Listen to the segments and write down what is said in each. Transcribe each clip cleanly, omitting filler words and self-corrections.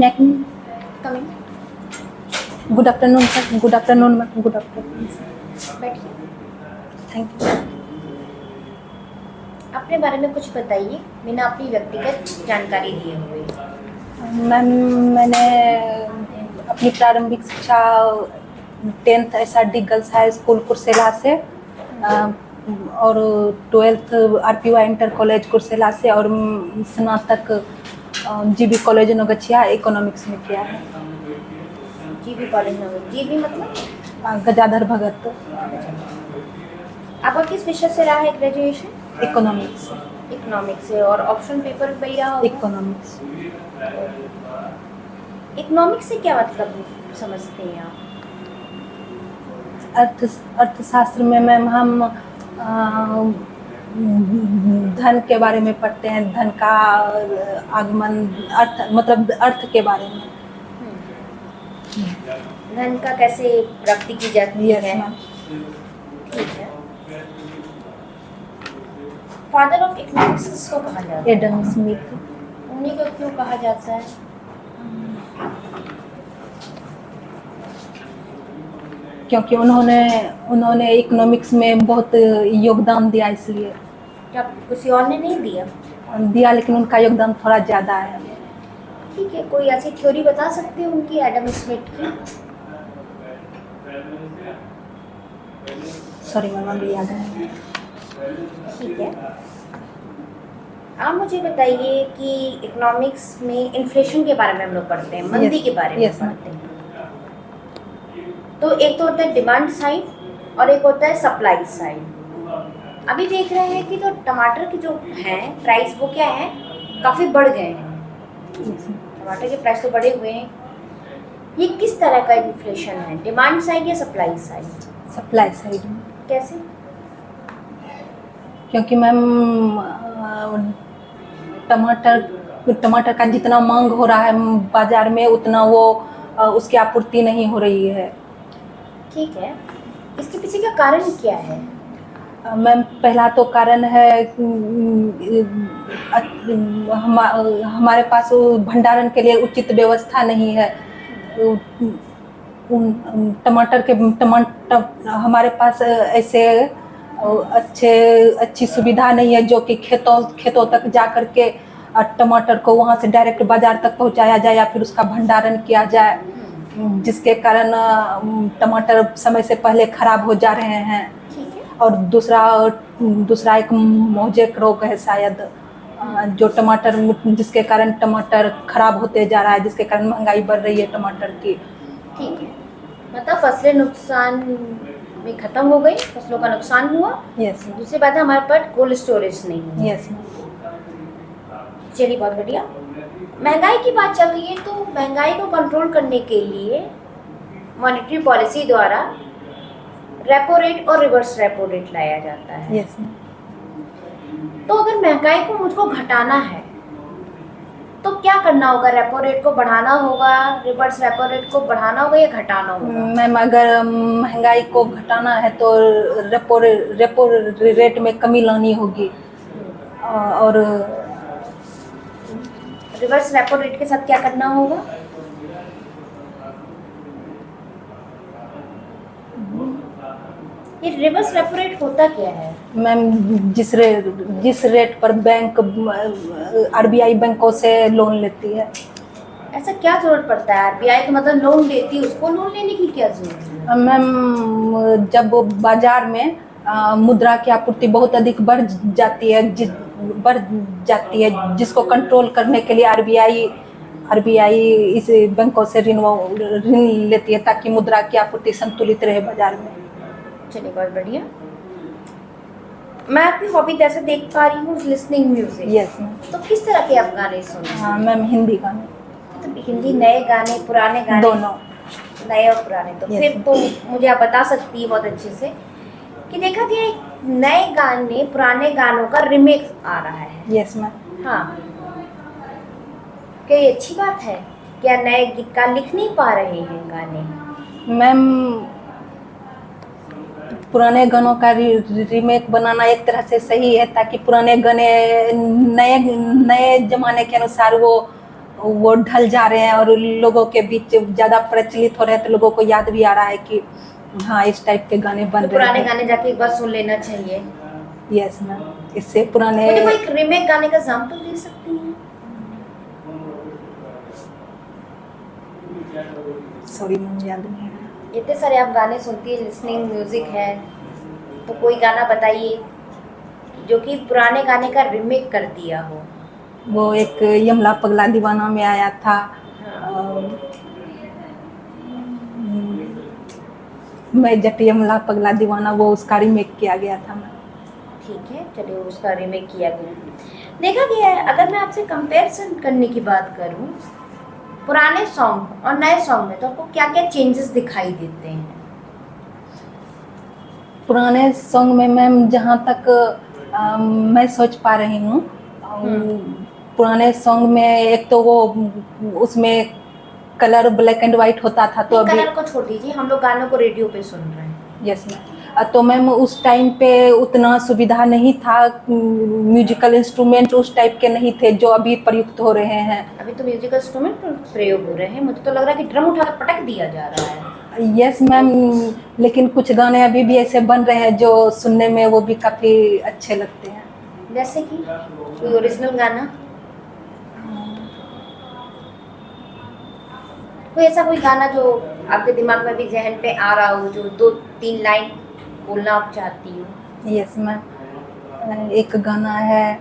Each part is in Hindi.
May I come? Coming. Good afternoon, sir. Good afternoon, ma'am. Good afternoon, sir. बैठिए। Thank you. अपने बारे में कुछ बताइए बिना अपनी व्यक्तिगत जानकारी दिए हुए। मैम, मैंने अपनी प्रारंभिक शिक्षा 10th SRD girls high school Kursela से और 12th RPY inter college Kursela से और स्नातक जीबी कॉलेज नौगछिया इकोनॉमिक्स में किया है। जीबी कॉलेज में, जीबी मतलब गजाधर भगत। आपका किस विषय से रहा है ग्रेजुएशन? इकोनॉमिक्स। इकोनॉमिक्स से। और ऑप्शन पेपर वही रहा होगा? इकोनॉमिक्स। इकोनॉमिक्स से क्या मतलब समझते हैं आप? अर्थशास्त्र में मैम हम धन के बारे में पढ़ते हैं, धन का आगमन, अर्थ मतलब अर्थ के बारे में। धन का कैसे प्राप्ति की जाती है? मैम। ठीक है। फादर ऑफ इकोनॉमिक्स किसको कहा जाता है? Adam Smith. उन्हीं को क्यों कहा जाता है? क्योंकि उन्होंने इकोनॉमिक्स में बहुत योगदान दिया, इसलिए। क्या किसी और ने नहीं दिया? लेकिन उनका योगदान थोड़ा ज़्यादा है। ठीक है, कोई ऐसी थ्योरी बता सकते हैं उनकी, एडम स्मिथ की? सॉरी मैम, अभी याद है। ठीक है। आप मुझे बताइए कि इकोनॉमिक्स में इन्फ्लेशन के बारे में हम लोग पढ़ते हैं, मंदी के बारे में पढ़ते हैं। तो एक तो होता है डिमांड साइड और एक होता है सप्लाई साइड। अभी देख रहे हैं कि तो टमाटर के जो हैं प्राइस वो क्या है, काफ़ी बढ़ गए हैं। टमाटर के प्राइस तो बढ़े हुए हैं। ये किस तरह का इन्फ्लेशन है, डिमांड साइड या सप्लाई साइड? Supply side. कैसे? क्योंकि मैम टमाटर का जितना मांग हो रहा है बाजार में, उतना वो उसकी आपूर्ति नहीं हो रही है। ठीक है, इसके पीछे का कारण क्या है? मैम, पहला तो कारण है हमारे पास भंडारण के लिए उचित व्यवस्था नहीं है। टमाटर हमारे पास ऐसे अच्छी सुविधा नहीं है जो कि खेतों तक जा कर के टमाटर को वहाँ से डायरेक्ट बाजार तक पहुँचाया जाए या फिर उसका भंडारण किया जाए, जिसके कारण टमाटर समय से पहले खराब हो जा रहे हैं। और दूसरा एक मोजेक रोग है शायद, जो टमाटर, जिसके कारण टमाटर खराब होते जा रहा है, जिसके कारण महंगाई बढ़ रही है टमाटर की। ठीक है, मतलब फसलें नुकसान में खत्म हो गई, फसलों का नुकसान हुआ। यस। दूसरी बात है हमारे पास कोल्ड स्टोरेज नहीं है। यस। चलिए, बहुत बढ़िया। महंगाई की बात चल रही है, तो महंगाई को कंट्रोल करने के लिए मॉनेटरी पॉलिसी द्वारा रेपो रेट और रिवर्स रेपो रेट लाया जाता है। यस। तो अगर महंगाई को मुझको घटाना है तो क्या करना होगा? रेपो रेट को बढ़ाना होगा, रिवर्स रेपो रेट को बढ़ाना होगा या घटाना होगा? मैम, अगर महंगाई को घटाना है तो रेपो रेट में कमी लानी होगी। और रिवर्स रेपो रेट के साथ क्या करना होगा? ये रिवर्स रेपो रेट होता क्या है? मैम, जिस रेट पर बैंक RBI बैंकों से लोन लेती है। ऐसा क्या जरूरत पड़ता है? RBI का मतलब लोन लेती है, उसको लोन लेने की क्या जरूरत है? मैम, जब बाजार में मुद्रा की आपूर्ति बहुत अधिक बढ़ जाती है, जिसको कंट्रोल करने के लिए RBI इस बैंकों से ऋण लेती है ताकि मुद्रा की आपूर्ति संतुलित रहे बाजार में। चलिए, बहुत बढ़िया। मैं आपकी हॉबी जैसे देख पा रही हूँ लिसनिंग म्यूजिक। यस। तो किस तरह के आप गाने सुनते हैं? मैम, हिंदी गाने। तो हिंदी नए गाने, पुराने गाने? दोनों। नए और पुराने। तो फिर तो मुझे आप बता सकती है बहुत अच्छे से कि देखा गया नए गाने पुराने गानों का रिमेक आ रहा है। Yes ma'am. हाँ, क्या ये अच्छी बात है? क्या नए गीतकार लिख नहीं पा रहे हैं गाने? मैम, पुराने गानों का रीमेक बनाना एक तरह से सही है ताकि पुराने गाने नए जमाने के अनुसार वो वो ढल जा रहे हैं और लोगों के बीच ज़्यादा प्रचलित हो रहे हैं, तो लोगों को याद भी आ रहा है कि हाँ इस टाइप के गाने बन तो रहे पुराने हैं। गाने जाके एक बार सुन लेना चाहिए। यस मैम, इससे पुराने मुझे कोई एक रीमेक गाने का एग्जांपल दे सकती हैं? सॉरी मैम, याद नहीं है। इतने सारे आप गाने सुनती है, लिसनिंग म्यूजिक है, तो कोई गाना बताइए जो कि पुराने गाने का रीमेक कर दिया हो। वो एक यमला पगला दीवाना में आया था, मैं जट यमला पगला दीवाना, वो उसका रीमेक किया गया था मैम। ठीक है, चलिए उसका रीमेक किया गया। देखा गया है, अगर मैं आपसे कंपैरिजन करने की बात करूं पुराने सॉन्ग और नए सॉन्ग में, तो आपको क्या क्या चेंजेस दिखाई देते हैं? पुराने सॉन्ग में मैम जहाँ तक मैं सोच पा रही हूँ, पुराने सॉन्ग में एक तो वो उसमें कलर ब्लैक एंड वाइट होता था, तो अभी कलर को छोड़ दीजिए, हम लोग गानों को रेडियो पे सुन रहे हैं। यस मैम, तो मैम उस टाइम पे उतना सुविधा नहीं था, म्यूजिकल इंस्ट्रूमेंट उस टाइप के नहीं थे जो अभी प्रयुक्त हो रहे हैं। अभी तो म्यूजिकल इंस्ट्रूमेंट प्रयोग हो रहे हैं, मुझे तो लग रहा है कि ड्रम उठाकर पटक दिया जा रहा है। यस मैम, लेकिन कुछ गाने अभी भी ऐसे बन रहे हैं जो सुनने में वो भी काफ़ी अच्छे लगते हैं। जैसे कि कोई ओरिजिनल गाना, कोई ऐसा कोई गाना जो आपके दिमाग में भी जहन पे आ रहा हो, जो 2-3 लाइन बोलना आप चाहती हो? यस मैम, एक गाना है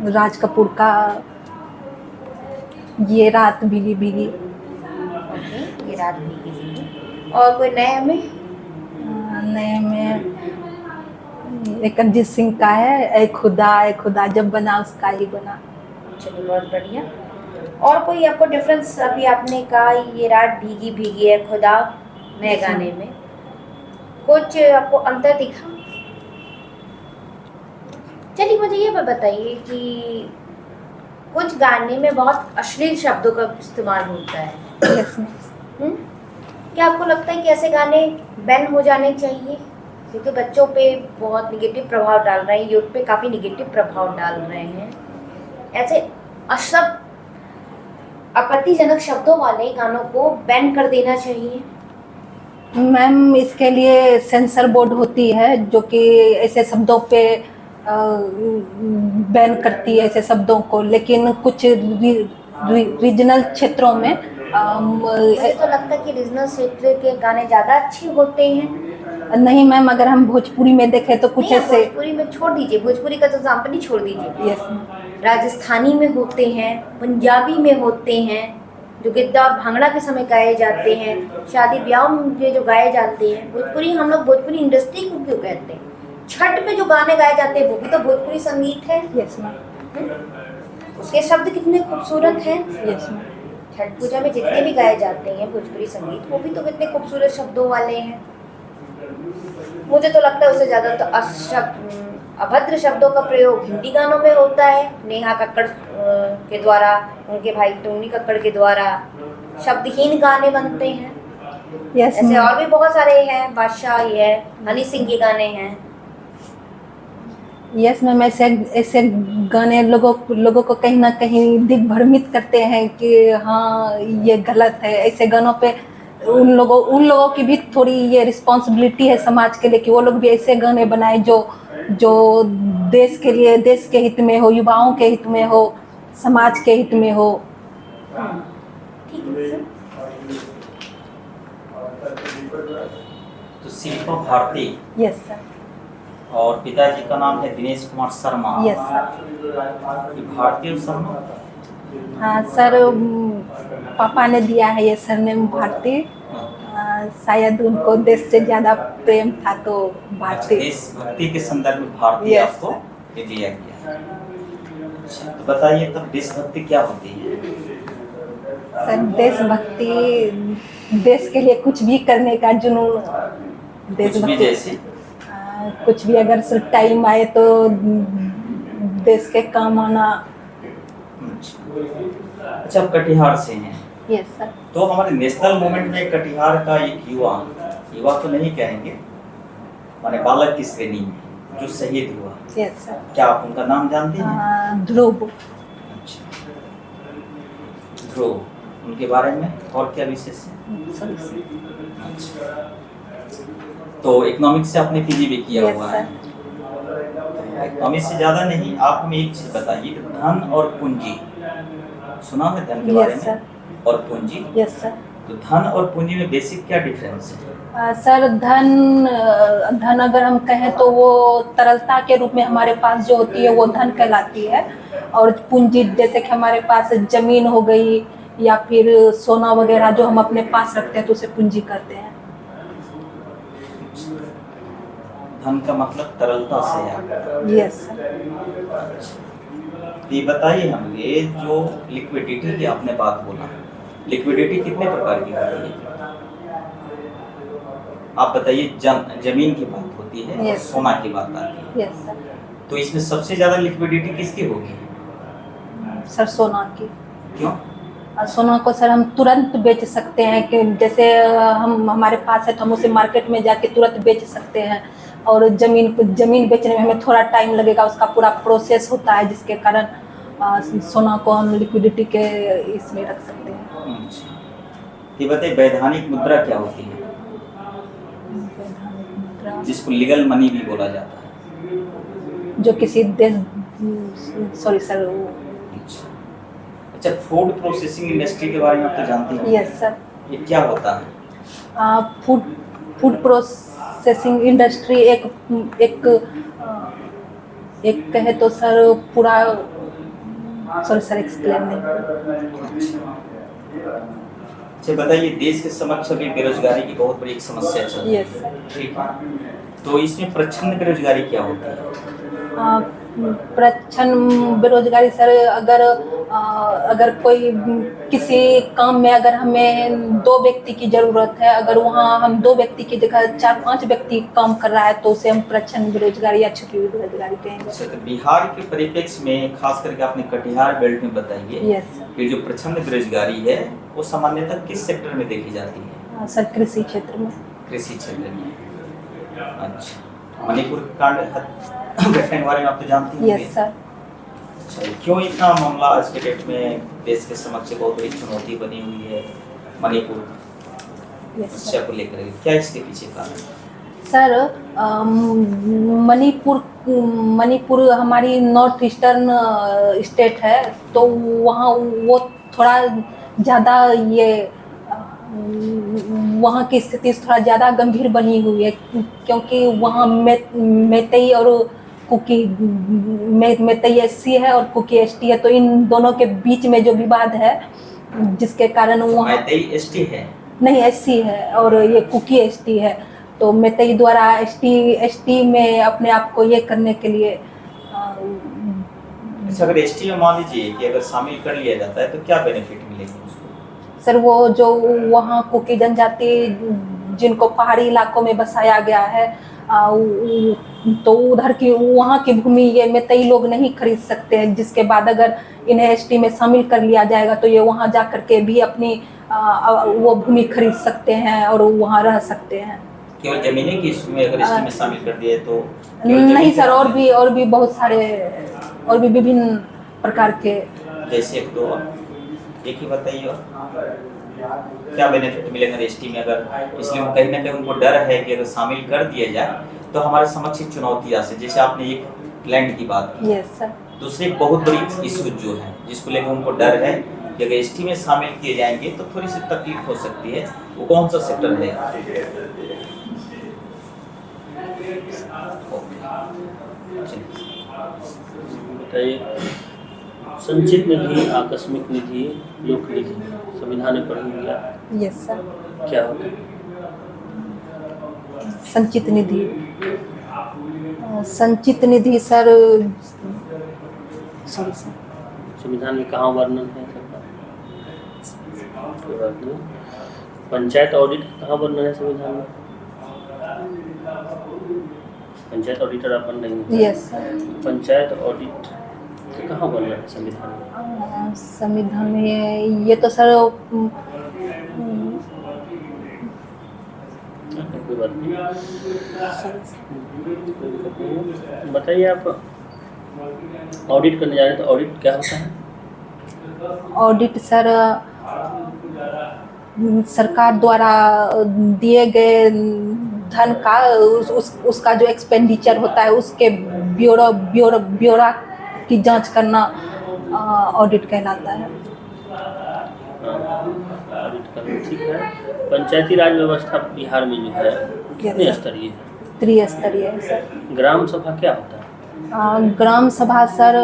राज कपूर का, ये रात भीगी भीगी। ओके, ये रात भीगी भीगी। और कोई नए में? नए में एक अरिजीत सिंह का है, ए खुदा जब बना उसका ही बना। चलिए, बहुत बढ़िया। और कोई आपको डिफरेंस, अभी आपने कहा ये रात भीगी भीगी है खुदा नए गाने में, कुछ आपको अंतर दिखा? चलिए मुझे ये बताइए कि कुछ गाने में बहुत अश्लील शब्दों का इस्तेमाल होता है। यस मैम, क्या आपको लगता है कि ऐसे गाने बैन हो जाने चाहिए? क्योंकि बच्चों पे बहुत निगेटिव प्रभाव डाल रहे हैं, यूथ पे काफ़ी निगेटिव प्रभाव डाल रहे हैं। ऐसे अशब्द आपत्तिजनक शब्दों वाले गानों को बैन कर देना चाहिए? मैम इसके लिए सेंसर बोर्ड होती है जो कि ऐसे शब्दों पे बैन करती है ऐसे शब्दों को, लेकिन कुछ रीजनल क्षेत्रों में मुझे तो लगता है कि रीजनल क्षेत्र के गाने ज़्यादा अच्छे होते हैं। नहीं मैम, अगर हम भोजपुरी में देखें तो कुछ नहीं, ऐसे, भोजपुरी में छोड़ दीजिए, भोजपुरी का तो एग्जाम्पल ही छोड़ दीजिए। यस राजस्थानी में होते हैं, पंजाबी में होते हैं, जो गिद्दा और भांगड़ा के समय गाए जाते हैं, शादी ब्याह में जो गाए जाते हैं। भोजपुरी, हम लोग भोजपुरी इंडस्ट्री को क्यों कहते हैं? छठ में जो गाने गाए जाते हैं वो भी तो भोजपुरी संगीत है। यस मैम, उसके शब्द कितने खूबसूरत हैं। यस मैम, छठ पूजा में जितने भी गाए जाते हैं भोजपुरी संगीत, वो भी तो कितने खूबसूरत शब्दों वाले हैं। मुझे तो लगता है उससे ज़्यादा तो अभद्र शब्दों का प्रयोग हिंदी गानों में होता है। नेहा कक्कड़ के द्वारा, उनके भाई टोनी कक्कड़ के द्वारा शब्दहीन गाने बनते हैं। यस ऐसे और भी बहुत सारे हैं, बादशाह है, हनी सिंह के गाने हैं। यस मैम, ऐसे ऐसे गाने लोगों को कहीं ना कहीं दिग्भ्रमित करते हैं कि हाँ ये गलत है। ऐसे गानों पे उन लोगों की भी थोड़ी ये रिस्पॉन्सिबिलिटी है समाज के लिए कि वो लोग भी ऐसे गाने बनाए जो देश के लिए, देश के हित में हो, युवाओं के हित में हो, समाज के हित में हो। ठीक है सर। तो शिल्पा भारती, यस सर। और पिताजी का नाम है दिनेश कुमार शर्मा। Yes sir. ये भारती और शर्मा? हाँ सर, पापा ने दिया है ये सरनेम भारती। शायद उनको देश से ज़्यादा प्रेम था तो भारती। देशभक्ति के संदर्भ में भारतीय Yes, आपको ये दिया गया। अच्छा, तो बताइए तब देशभक्ति क्या होती है? सर देशभक्ति, देश के लिए कुछ भी करने का जुनून। कुछ भी देशभक्ति जैसे? कुछ भी अगर सर टाइम आए तो देश के काम आना। अच्छा, आप कटिहार से हैं। Yes sir. तो हमारे नेशनल मूवमेंट में कटिहार का एक युवा तो नहीं कहेंगे, माने बालक की श्रेणी में जो शहीद हुआ, यस सर। क्या आप उनका नाम जानते हैं? ध्रुव। अच्छा, ध्रुव उनके बारे में और क्या विशेष है? Sorry sir. अच्छा, तो इकोनॉमिक्स से आपने पीजी भी किया यस हुआ है। सर। इकोनॉमिक्स से ज़्यादा नहीं, आप हमें एक चीज़ बताइए कि धन और पूंजी, सुना है धन के बारे यस में सर। और पूंजी? Yes sir. तो धन और पूंजी में बेसिक क्या डिफरेंस है? सर धन अगर हम कहें तो वो तरलता के रूप में हमारे पास जो होती है वो धन कहलाती है, और पूंजी जैसे कि हमारे पास जमीन हो गई या फिर सोना वगैरह जो हम अपने पास रखते हैं तो उसे पूंजी कहते हैं। धन का मतलब तरलता से है। Yes sir. ये बताइए हमें, जो लिक्विडिटी की आपने बात बोला, लिक्विडिटी कितने प्रकार की होती है? आप बताइए। जमीन की बात होती है और Yes. सोना की बात आती है, यस सर। तो इसमें सबसे ज्यादा लिक्विडिटी किसकी होगी? सर सोना की। क्यों? सोना को सर हम तुरंत बेच सकते हैं कि जैसे हम हमारे पास है तो हम उसे मार्केट में जाके तुरंत बेच सकते हैं, और जमीन बेचने में हमें थोड़ा टाइम लगेगा, उसका पूरा प्रोसेस होता है जिसके कारण सोना को हम लिक्विडिटी के इसमें रख सकते हैं। अच्छा, ये बताइए वैधानिक मुद्रा क्या होती है, जिसको लीगल मनी भी बोला जाता है? जो किसी देश, सॉरी सर। अच्छा, फूड प्रोसेसिंग इंडस्ट्री के बारे में आप तो जानती हैं? Yes sir. ये क्या होता है? फूड प्रोसेसिंग इंडस्ट्री एक कहे तो सर पूरा, सॉरी सर एक्सप्लेन नहीं। अच्छा बताइए, देश के समक्ष अभी बेरोजगारी की बहुत बड़ी एक समस्या चल रही है। Yes sir. ठीक है, तो इसमें प्रच्छन्न बेरोजगारी क्या होती है? प्रच्छन्न बेरोजगारी सर अगर कोई किसी काम में अगर हमें 2 व्यक्ति की जरूरत है, अगर वहाँ हम 2 व्यक्ति की जगह 4-5 व्यक्ति काम कर रहा है तो उसे हम प्रच्छन्न बेरोजगारी या छुपी बेरोजगारी कहेंगे। अच्छा, तो बिहार के परिप्रेक्ष्य में खास करके आपने कटिहार बेल्ट में बताइए यस सर। कि जो प्रच्छन्न बेरोजगारी है वो सामान्यतः किस सेक्टर में देखी जाती है? सर कृषि क्षेत्र में। कृषि क्षेत्र में। अच्छा, मणिपुर के कांड घटना के बारे में आप तो जानती हैं? Yes sir. अच्छा, क्यों इतना मामला आज के डेट में देश के समक्ष बहुत बड़ी चुनौती बनी हुई है मणिपुर यस समस्या सर। को लेकर? क्या इसके पीछे कारण है? सर मणिपुर हमारी नॉर्थ ईस्टर्न स्टेट है, तो वहाँ वो थोड़ा ज़्यादा ये वहाँ की स्थिति थोड़ा ज़्यादा गंभीर बनी हुई है, क्योंकि वहाँ मैतेई और कुकी, मैतेई एससी है और कुकी एसटी है, तो इन दोनों के बीच में जो विवाद है जिसके कारण वहाँ मैतेई एसटी है? नहीं, एससी है और ये कुकी एसटी है, तो मैतेई द्वारा एसटी में अपने आप को ये करने के लिए अच्छा, अगर एसटी में मान लीजिए कि अगर शामिल कर लिया जाता है तो क्या बेनिफिट मिलेगा उसको? सर वो जो वहाँ कुकी जनजाति जिनको पहाड़ी इलाकों में बसाया गया है, तो उधर की वहाँ की भूमि ये मैतेई लोग नहीं खरीद सकते हैं, जिसके बाद अगर इन्हें एसटी में शामिल कर लिया जाएगा तो ये वहाँ जा कर के भी अपनी वो भूमि खरीद सकते हैं और वहाँ रह सकते हैं। केवल जमीनें की इशू में अगर एसटी में शामिल कर दिया तो? नहीं सर, और भी बहुत सारे और भी विभिन्न प्रकार के, जैसे एक दो एक ही बताइए और क्या बेनिफिट मिलेगा एसटी में अगर? इसलिए कहीं ना कहीं उनको डर है कि अगर शामिल कर दिया जाए तो हमारे समक्ष चुनौती आ सकती, जैसे आपने एक लैंड की बात की। Yes sir. दूसरी एक बहुत बड़ी इशू जो है जिसको लेकर उनको डर है कि अगर एसटी में शामिल किए जाएंगे तो थोड़ी सी तकलीफ हो सकती है, वो कौन सा सेक्टर है? बताइए, संचित निधि, आकस्मिक निधि, लोक निधि संविधान में पढ़ी हुई है। Yes sir. क्या होता है? संचित निधि, संचित निधि सर, सॉरी सर, संविधान में कहाँ वर्णन है सबका? कोई बात नहीं। पंचायत ऑडिट कहाँ वर्णन है संविधान में? पंचायत ऑडिटर आप बन रही हैं। Yes sir. पंचायत ऑडिट कहाँ वर्णन है संविधान में? संविधान में ये तो सर कोई बात नहीं। बताइए, आप ऑडिट करने जा रहे हैं तो ऑडिट क्या होता है? ऑडिट सर सरकार द्वारा दिए गए धन का उसका जो एक्सपेंडिचर होता है उसके ब्यौरा की जांच करना ऑडिट कहलाता है। ऑडिट करना ठीक है। पंचायती राज व्यवस्था बिहार में जो है कितने स्तरीय है? त्रिस्तरीय है सर। ग्राम सभा क्या होता है? ग्राम सभा सर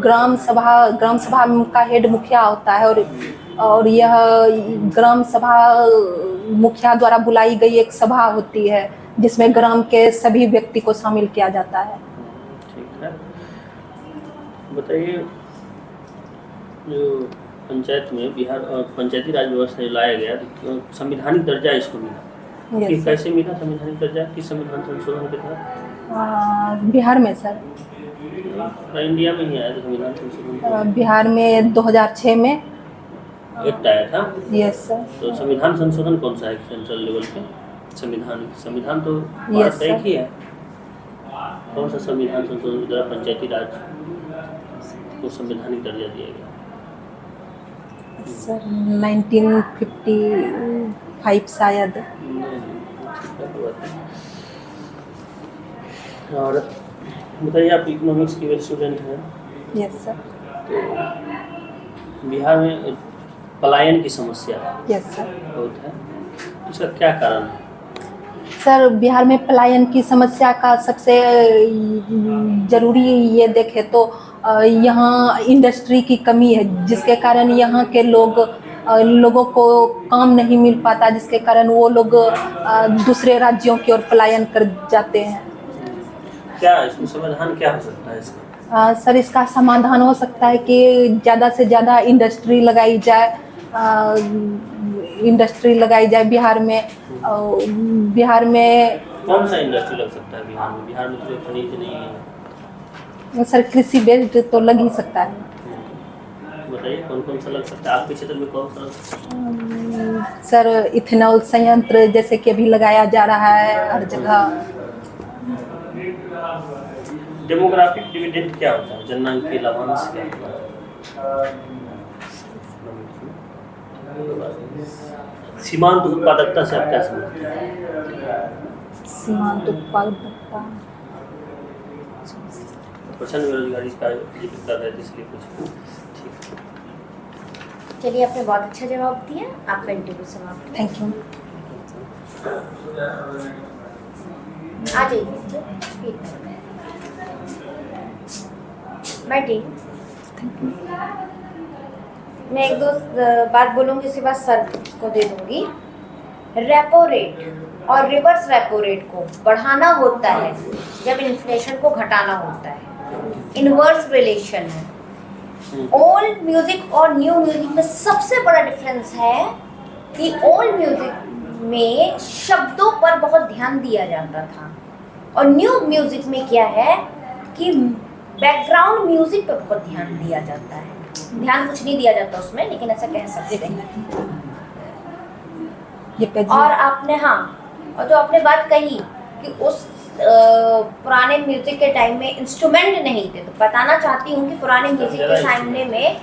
ग्राम सभा का हेड मुखिया होता है और यह ग्राम सभा मुखिया द्वारा बुलाई गई एक सभा होती है जिसमें ग्राम के सभी व्यक्ति को शामिल किया जाता है। ठीक है। बताइए जो पंचायत में बिहार पंचायती राज व्यवस्था जो लाया गया तो संवैधानिक दर्जा इसको मिला कि कैसे मिला संवैधानिक दर्जा? किस संविधान संशोधन के तहत? बिहार में सर इंडिया में ही आया था संविधान संशोधन? बिहार में 2006 में एक्ट आया था। Yes sir. तो संविधान संशोधन कौन सा है सेंट्रल लेवल पे? संविधान तो भारत का एक ही है। कौन सा संविधान संशोधन के द्वारा पंचायती राज को संवैधानिक दर्जा दिया गया? सर 1955 शायद। और बताइए आप इकोनॉमिक्स के स्टूडेंट हैं। Yes sir. तो बिहार में पलायन की समस्या यस सर बहुत है, इसका क्या कारण है? सर बिहार में पलायन की समस्या का सबसे ज़रूरी ये देखें तो यहाँ इंडस्ट्री की कमी है जिसके कारण यहाँ के लोगों को काम नहीं मिल पाता जिसके कारण वो लोग दूसरे राज्यों की ओर पलायन कर जाते हैं। क्या इसमें समाधान क्या हो सकता है इसका? सर इसका समाधान हो सकता है कि ज़्यादा से ज़्यादा इंडस्ट्री लगाई जाए बिहार में। बिहार में कौन सा इंडस्ट्री लग सकता है बिहार में? बिहार में तो खनिज नहीं है। सर कृषि बेस्ड तो लग ही सकता है। बताइए कौन सा लग सकता है आपके क्षेत्र में? कौन सा लग सकता है? सर इथेनॉल संयंत्र जैसे कि अभी लगाया जा रहा है हर जगह। डेमोग्राफिक डिविडेंड क्या होता है? जननांकीय लाभांश क्या होता है? सीमांत उत्पादकता से आप क्या समझते हैं? सीमांत उत्पादकता प्रचंड बेरोजगारी का जिक्र कर रहे थे इसलिए कुछ ठीक। चलिए आपने बहुत अच्छा जवाब दिया। आपका इंटरव्यू समाप्त। Thank you. आ जाइए बैठिए। मैं एक दो बात बोलूँगी उसके बाद सर को दे दूँगी। रेपो रेट और रिवर्स रेपो रेट को बढ़ाना होता है जब इन्फ्लेशन को घटाना होता है। इनवर्स रिलेशन है। ओल्ड म्यूजिक और न्यू म्यूजिक में सबसे बड़ा डिफरेंस है कि ओल्ड म्यूजिक में शब्दों पर बहुत ध्यान दिया जाता था और न्यू म्यूजिक में क्या है कि बैकग्राउंड म्यूजिक पे बहुत ध्यान दिया जाता है। ध्यान कुछ नहीं दिया जाता उसमें, लेकिन ऐसा कह सकते हैं। और आपने और जो आपने बात कही कि उस पुराने म्यूजिक के टाइम में इंस्ट्रूमेंट नहीं थे, तो बताना चाहती हूँ कि पुराने म्यूजिक के सामने में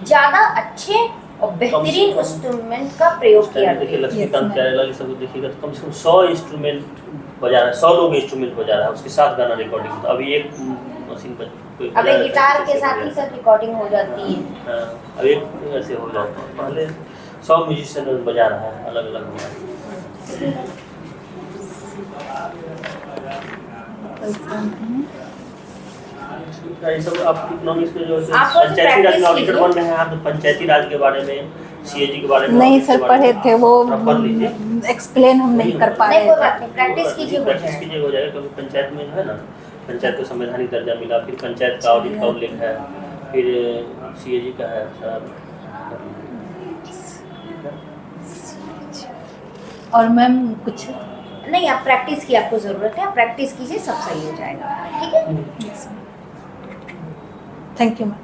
ज़्यादा अच्छे और बेहतरीन इंस्ट्रूमेंट का प्रयोग किया। देखिए लक्ष्मीकांत प्यारेलाल सब देखिएगा तो कम से कम 100 इंस्ट्रूमेंट बजा रहा है, 100 लोग इंस्ट्रूमेंट बजा रहा है, उसके साथ गाना रिकॉर्डिंग होता है। अभी एक मशीन पर अभी गिटार के साथ ही सब रिकॉर्डिंग हो जाती है। अब एक ऐसे हो जाता है। पहले 100 म्यूजिशियन बजा रहा है अलग अलग। ये सब आप इकोनॉमिक्स में जो पंचायती राज में ऑडिटर बन रहे हैं आप, तो पंचायती राज के बारे में सीएजी के बारे में नहीं सर पढ़े थे, वो एक्सप्लेन हम नहीं कर पा रहे थे। प्रैक्टिस कीजिए, हो जाएगा। क्योंकि पंचायत में जो है ना, पंचायत को संवैधानिक दर्जा मिला, फिर पंचायत का ऑडिट का उल्लेख है, फिर सीएजी का है सब। और मैम कुछ नहीं, आप प्रैक्टिस की आपको ज़रूरत है, आप प्रैक्टिस कीजिए, सब सही हो जाएगा। ठीक है। Thank you ma'am.